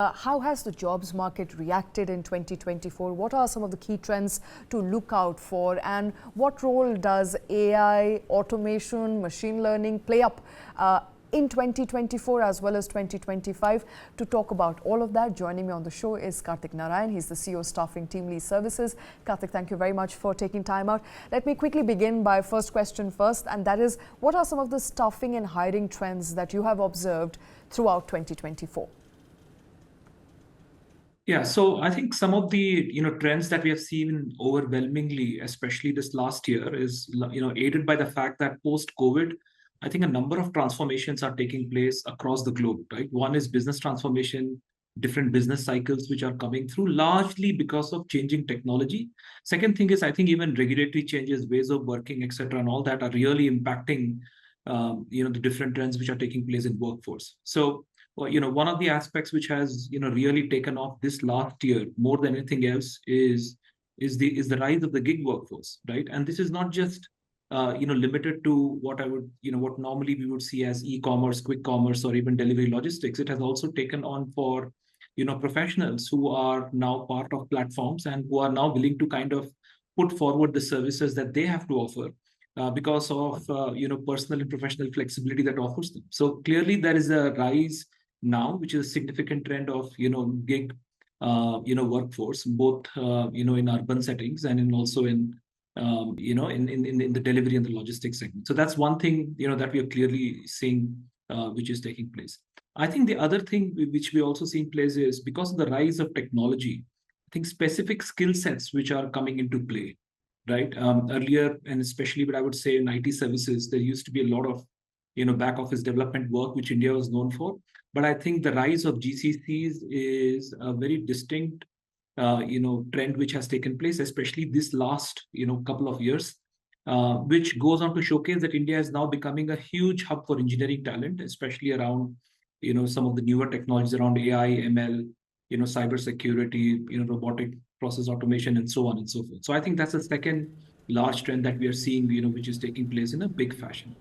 How has the jobs market reacted in 2024? What are some of the key trends to look out for? And what role does AI, automation, machine learning play up in 2024 as well as 2025? To talk about all of that, joining me on the show is Kartik Narayan. He's the CEO staffing TeamLease Services. Kartik, thank you very much for taking time out. Let me quickly begin by first question first, and that is, what are some of the staffing and hiring trends that you have observed throughout 2024? Yeah, so I think some of the trends that we have seen overwhelmingly, especially this last year, is aided by the fact that post-COVID, I think a number of transformations are taking place across the globe. Right, one is business transformation, different business cycles which are coming through largely because of changing technology. Second thing is I think even regulatory changes, ways of working, etc., and all that are really impacting the different trends which are taking place in workforce. So one of the aspects which has really taken off this last year more than anything else is the rise of the gig workforce, right? And this is not just limited to what normally we would see as e-commerce, quick commerce, or even delivery logistics. It has also taken on for professionals who are now part of platforms and who are now willing to kind of put forward the services that they have to offer. Because of personal and professional flexibility that offers them. So clearly there is a rise now, which is a significant trend of gig workforce, both in urban settings and also in in the delivery and the logistics segment. So that's one thing that we are clearly seeing which is taking place. I think the other thing which we also see in place is because of the rise of technology, I think specific skill sets which are coming into play. Right, earlier, and especially, but I would say in IT services, there used to be a lot of back office development work which India was known for. But I think the rise of GCCs is a very distinct trend which has taken place, especially this last couple of years, which goes on to showcase that India is now becoming a huge hub for engineering talent, especially around some of the newer technologies around AI, ML, cybersecurity, robotic process automation, and so on and so forth. So I think that's the second large trend that we are seeing, which is taking place in a big fashion.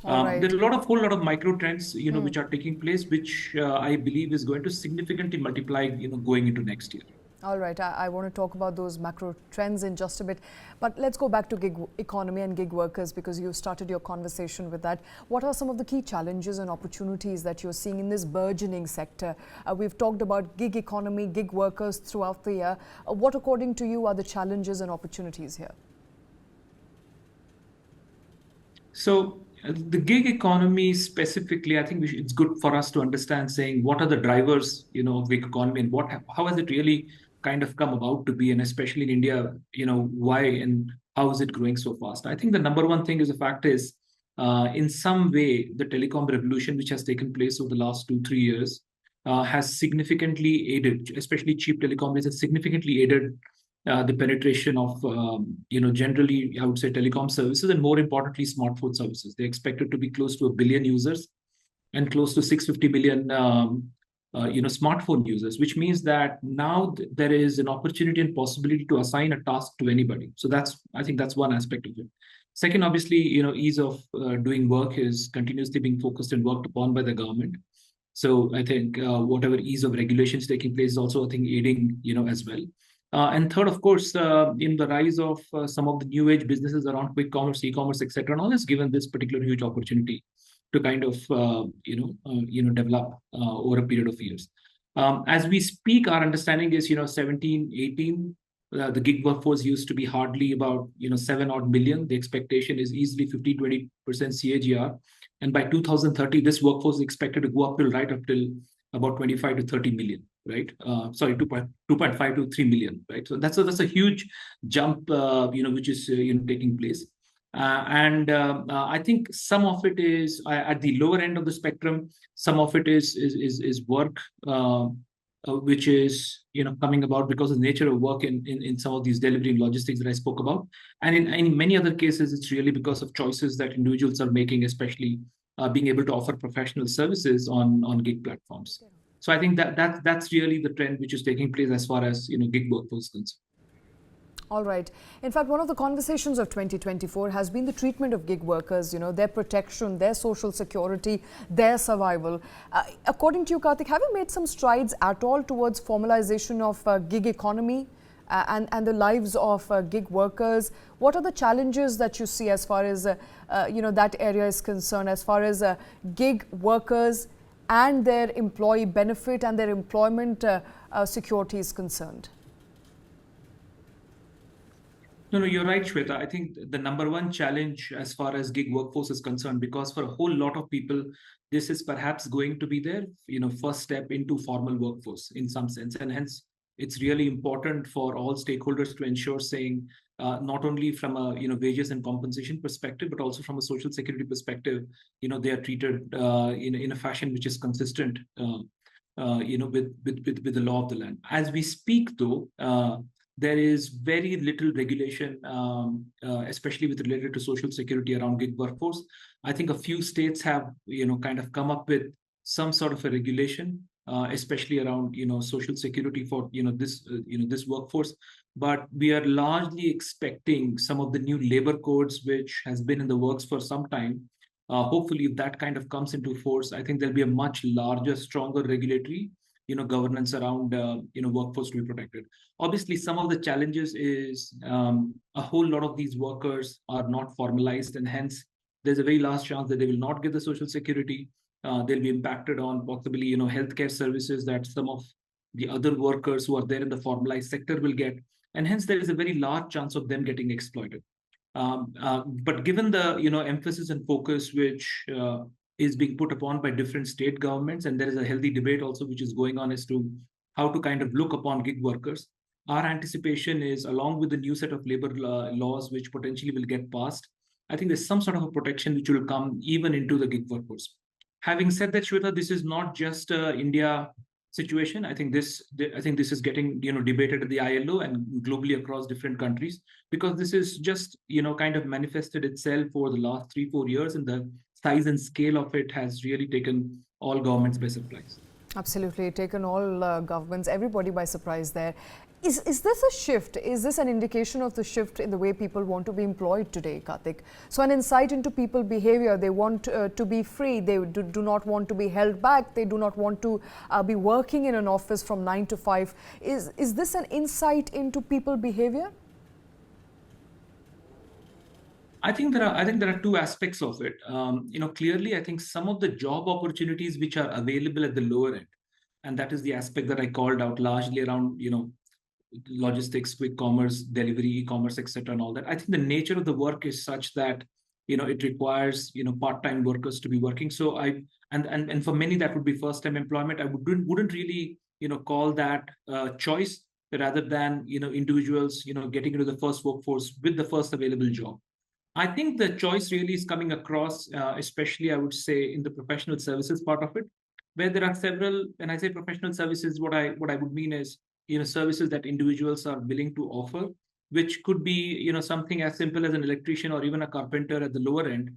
Right. There are a whole lot of micro trends, which are taking place, which I believe is going to significantly multiply, going into next year. All right, I want to talk about those macro trends in just a bit, but let's go back to gig economy and gig workers, because you started your conversation with that. What are some of the key challenges and opportunities that you're seeing in this burgeoning sector? We've talked about gig economy, gig workers throughout the year. What, according to you, are the challenges and opportunities here? So the gig economy specifically, I think it's good for us to understand saying what are the drivers, of gig economy, and how has it really kind of come about to be, and especially in India, why and how is it growing so fast? I think the number one thing is the fact is, in some way, the telecom revolution which has taken place over the last 2-3 years has significantly aided, especially cheap telecom, has significantly aided the penetration of, generally, I would say telecom services, and more importantly, smartphone services. They're expected to be close to 1 billion users and close to 650 million smartphone users, which means that now there is an opportunity and possibility to assign a task to anybody. So I think that's one aspect of it. Second, obviously, ease of doing work is continuously being focused and worked upon by the government. So I think whatever ease of regulations taking place is also, I think, aiding, as well. And third, of course, in the rise of some of the new age businesses around quick commerce, e-commerce, etc., and all has given this particular huge opportunity to kind of develop over a period of years. As we speak, our understanding is 17, 18. The gig workforce used to be hardly about 7 odd million. The expectation is easily 50-20% CAGR, and by 2030, this workforce is expected to go up till about 25 to 30 million. Right, 2.5 to 3 million. Right, so that's a huge jump, which is taking place. And I think some of it is at the lower end of the spectrum. Some of it is work, which is coming about because of the nature of work in some of these delivery and logistics that I spoke about. And in many other cases, it's really because of choices that individuals are making, especially being able to offer professional services on gig platforms. So I think that's really the trend which is taking place as far as gig workforce is concerned. All right. In fact, one of the conversations of 2024 has been the treatment of gig workers, their protection, their social security, their survival. According to you, Kartik, have you made some strides at all towards formalization of gig economy and the lives of gig workers? What are the challenges that you see as far as, that area is concerned, as far as gig workers and their employee benefit and their employment security is concerned? No, you're right, Shweta. I think the number one challenge as far as gig workforce is concerned, because for a whole lot of people, this is perhaps going to be their, first step into formal workforce in some sense. And hence, it's really important for all stakeholders to ensure saying, not only from a, wages and compensation perspective, but also from a social security perspective, they are treated in a fashion which is consistent, with the law of the land. As we speak, though, there is very little regulation, especially with related to social security around gig workforce. I think a few states have, kind of come up with some sort of a regulation, especially around, social security for, this workforce. But we are largely expecting some of the new labor codes, which has been in the works for some time. Hopefully, if that kind of comes into force, I think there'll be a much larger, stronger regulatory governance around workforce to be protected. Obviously, some of the challenges is a whole lot of these workers are not formalized, and hence there's a very large chance that they will not get the social security. They'll be impacted on possibly healthcare services that some of the other workers who are there in the formalized sector will get, and hence there is a very large chance of them getting exploited. But given the emphasis and focus which is being put upon by different state governments, and there is a healthy debate also which is going on as to how to kind of look upon gig workers. Our anticipation is, along with the new set of labor laws which potentially will get passed, I think there's some sort of a protection which will come even into the gig workforce. Having said that, Shweta, this is not just India situation. I think this is getting debated at the ILO and globally across different countries, because this is just kind of manifested itself over the last 3-4 years, and the size and scale of it has really taken all governments by surprise. Absolutely, taken all governments, everybody by surprise there. Is this a shift? Is this an indication of the shift in the way people want to be employed today, Kartik? So an insight into people behavior. They want to be free. They do not want to be held back. They do not want to be working in an office from 9 to 5. Is this an insight into people behavior? I think there are two aspects of it. Clearly, I think some of the job opportunities which are available at the lower end, and that is the aspect that I called out largely around, logistics, quick commerce, delivery, e-commerce, etc., and all that. I think the nature of the work is such that, it requires, part-time workers to be working. So and for many that would be first-time employment. I wouldn't really, call that choice rather than, individuals, getting into the first workforce with the first available job. I think the choice really is coming across, especially I would say in the professional services part of it, where there are several. When I say professional services, what I would mean is services that individuals are willing to offer, which could be something as simple as an electrician or even a carpenter at the lower end,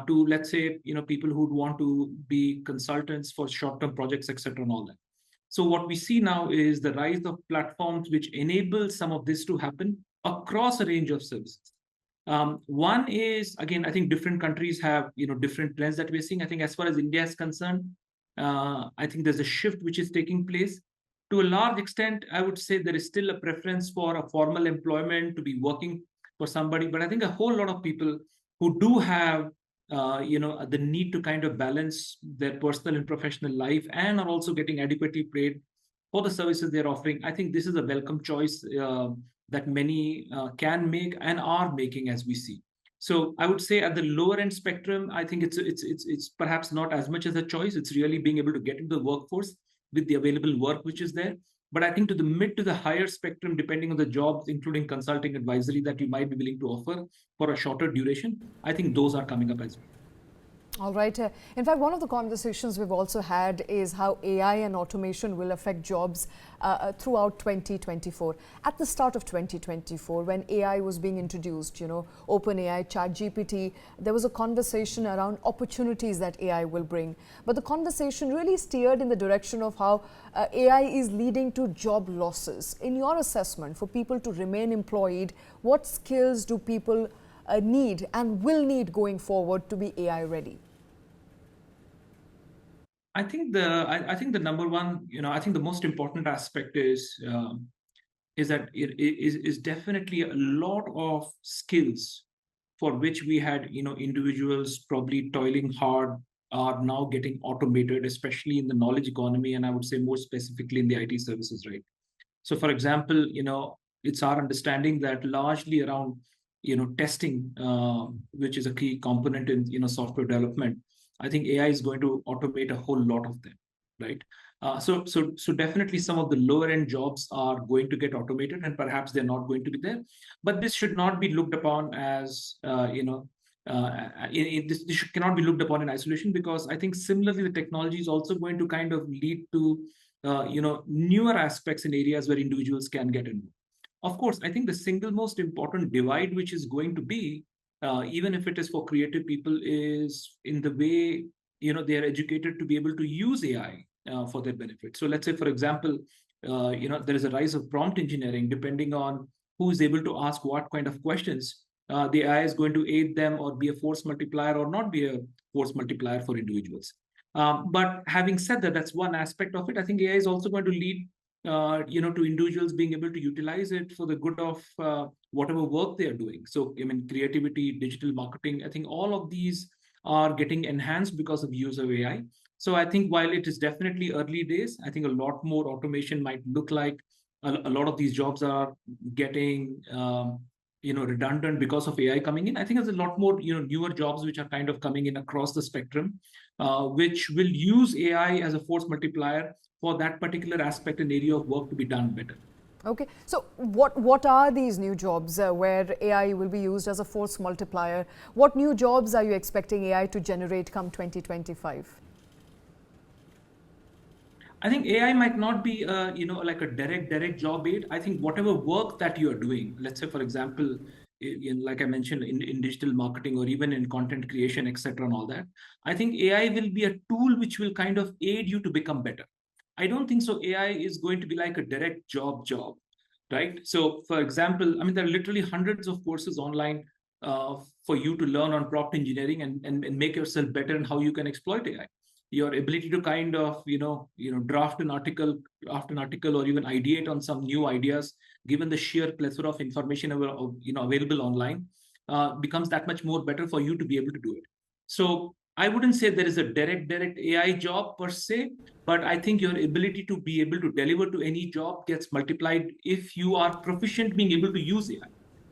to, let's say, people who'd want to be consultants for short-term projects, etc., and all that. So what we see now is the rise of platforms which enable some of this to happen across a range of services. One is, again, I think different countries have different trends that we're seeing. I think as far as India is concerned, I think there's a shift which is taking place. To a large extent, I would say there is still a preference for a formal employment, to be working for somebody. But I think a whole lot of people who do have the need to kind of balance their personal and professional life and are also getting adequately paid for the services they're offering, I think this is a welcome choice that many can make and are making as we see. So I would say at the lower end spectrum, I think it's perhaps not as much as a choice. It's really being able to get into the workforce with the available work which is there. But I think to the mid to the higher spectrum, depending on the jobs, including consulting advisory that you might be willing to offer for a shorter duration, I think those are coming up as well. All right. In fact, one of the conversations we've also had is how AI and automation will affect jobs throughout 2024. At the start of 2024, when AI was being introduced, OpenAI, ChatGPT, there was a conversation around opportunities that AI will bring. But the conversation really steered in the direction of how AI is leading to job losses. In your assessment, for people to remain employed, what skills do people need and will need going forward to be AI ready? I think the number one, I think the most important aspect is that it is definitely a lot of skills for which we had individuals probably toiling hard are now getting automated, especially in the knowledge economy, and I would say more specifically in the IT services, right? So, for example, it's our understanding that largely around, testing, which is a key component in, software development, I think AI is going to automate a whole lot of them, right? So definitely some of the lower end jobs are going to get automated, and perhaps they're not going to be there. But this should not be looked upon as, this cannot be looked upon in isolation, because I think similarly the technology is also going to kind of lead to newer aspects in areas where individuals can get involved. Of course, I think the single most important divide which is going to be, even if it is for creative people, is in the way they are educated to be able to use AI for their benefit. So let's say, for example, there is a rise of prompt engineering. Depending on who is able to ask what kind of questions, the AI is going to aid them or be a force multiplier or not be a force multiplier for individuals. But having said that, that's one aspect of it. I think AI is also going to lead, to individuals being able to utilize it for the good of whatever work they are doing. So, I mean, creativity, digital marketing, I think all of these are getting enhanced because of use of AI. So I think while it is definitely early days, I think a lot more automation might look like a lot of these jobs are getting redundant because of AI coming in. I think there's a lot more newer jobs which are kind of coming in across the spectrum, which will use AI as a force multiplier for that particular aspect and area of work to be done better. Okay, so what are these new jobs where AI will be used as a force multiplier? What new jobs are you expecting AI to generate come 2025? I think AI might not be, like a direct job aid. I think whatever work that you are doing, let's say, for example, like I mentioned, in digital marketing or even in content creation, etc., and all that, I think AI will be a tool which will kind of aid you to become better. I don't think so. AI is going to be like a direct job, right? So, for example, I mean, there are literally hundreds of courses online for you to learn on prompt engineering and make yourself better in how you can exploit AI. Your ability to kind of draft an article after an article or even ideate on some new ideas, given the sheer plethora of information available online, becomes that much more better for you to be able to do it. So I wouldn't say there is a direct AI job per se, but I think your ability to be able to deliver to any job gets multiplied if you are proficient being able to use AI.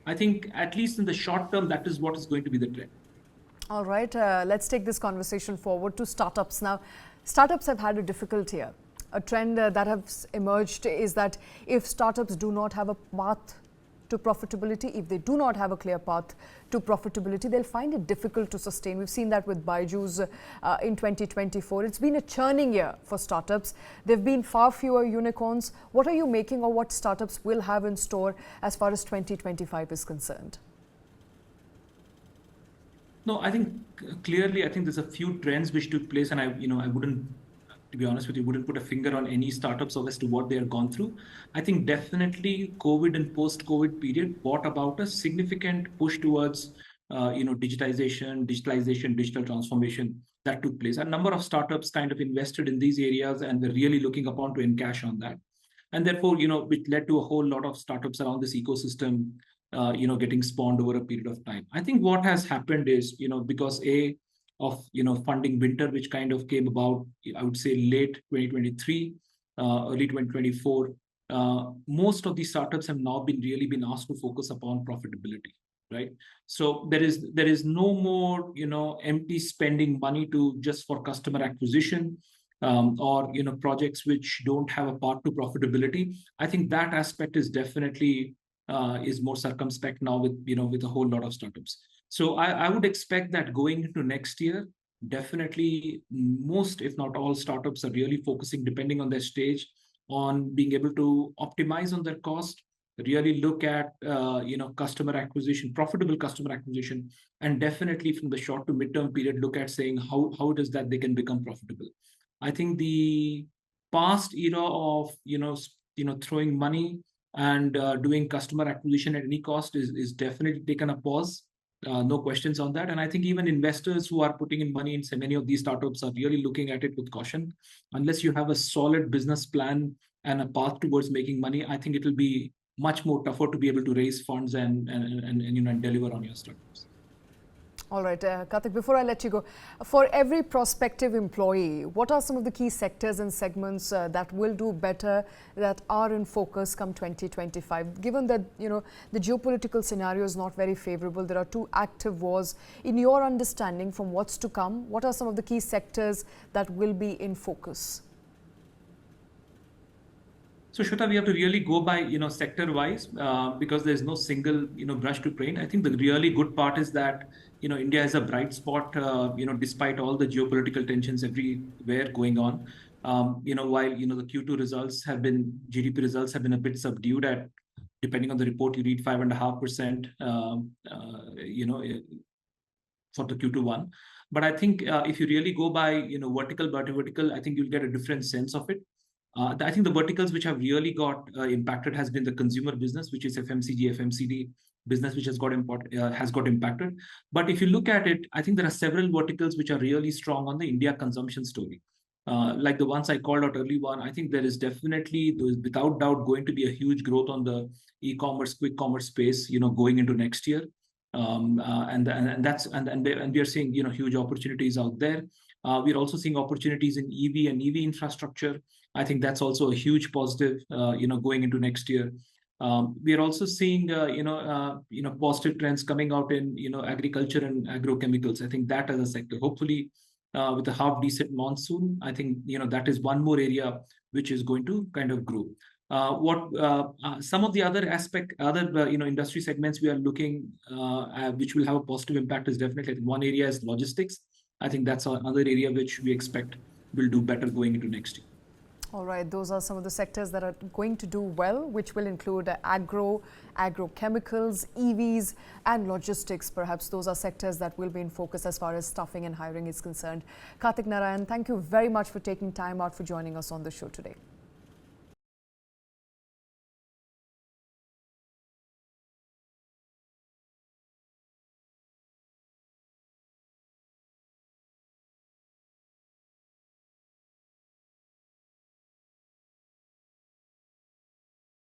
I think at least in the short term, that is what is going to be the trend. All right, let's take this conversation forward to startups. Now, startups have had a difficult year. A trend that has emerged is that if startups do not have a path to profitability, if they do not have a clear path to profitability, they'll find it difficult to sustain. We've seen that with Byju's in 2024. It's been a churning year for startups. There have been far fewer unicorns. What are you making, or what startups will have in store as far as 2025 is concerned? No, I think clearly, I think there's a few trends which took place, and I wouldn't, to be honest with you, wouldn't put a finger on any startups as to what they have gone through. I think definitely COVID and post-COVID period brought about a significant push towards, digitization, digital transformation that took place. A number of startups kind of invested in these areas and were really looking upon to encash on that. And therefore, which led to a whole lot of startups around this ecosystem getting spawned over a period of time. I think what has happened is, because of funding winter, which kind of came about, I would say late 2023, early 2024, most of these startups have now really been asked to focus upon profitability, right? So there is no more empty spending money to just for customer acquisition. Or projects which don't have a path to profitability. I think that aspect is definitely is more circumspect now with a whole lot of startups. So I would expect that going into next year, definitely most, if not all, startups are really focusing, depending on their stage, on being able to optimize on their cost, really look at customer acquisition, profitable customer acquisition, and definitely from the short to midterm period, look at saying how does that they can become profitable. I think the past era of throwing money and doing customer acquisition at any cost is definitely taken a pause. No questions on that. And I think even investors who are putting in money in so many of these startups are really looking at it with caution. Unless you have a solid business plan and a path towards making money, I think it will be much more tougher to be able to raise funds and deliver on your startups. All right, Kartik, before I let you go, for every prospective employee, what are some of the key sectors and segments that will do better, that are in focus come 2025? Given that, the geopolitical scenario is not very favorable, there are two active wars. In your understanding, from what's to come, what are some of the key sectors that will be in focus? So Shweta, we have to really go by sector wise because there's no single brush to paint. I think the really good part is that India is a bright spot despite all the geopolitical tensions everywhere going on. While the Q2 results have been GDP results have been a bit subdued at, depending on the report you read, 5.5%. For the Q2 one, but I think if you really go by vertical by vertical, I think you'll get a different sense of it. I think the verticals which have really got impacted has been the consumer business, which is FMCD business, which has got impacted. But if you look at it, I think there are several verticals which are really strong on the India consumption story. Like the ones I called out early on, I think there is definitely, without doubt, going to be a huge growth on the e-commerce, quick commerce space, going into next year. And we are seeing huge opportunities out there. We're also seeing opportunities in EV and EV infrastructure. I think that's also a huge positive, going into next year. We are also seeing, positive trends coming out in, agriculture and agrochemicals. I think that as a sector, hopefully, with a half decent monsoon, I think that is one more area which is going to kind of grow. Some of the other industry segments we are looking at, which will have a positive impact, is definitely one area is logistics. I think that's another area which we expect will do better going into next year. All right, those are some of the sectors that are going to do well, which will include agrochemicals, EVs, and logistics. Perhaps those are sectors that will be in focus as far as staffing and hiring is concerned. Kartik Narayan, thank you very much for taking time out for joining us on the show today.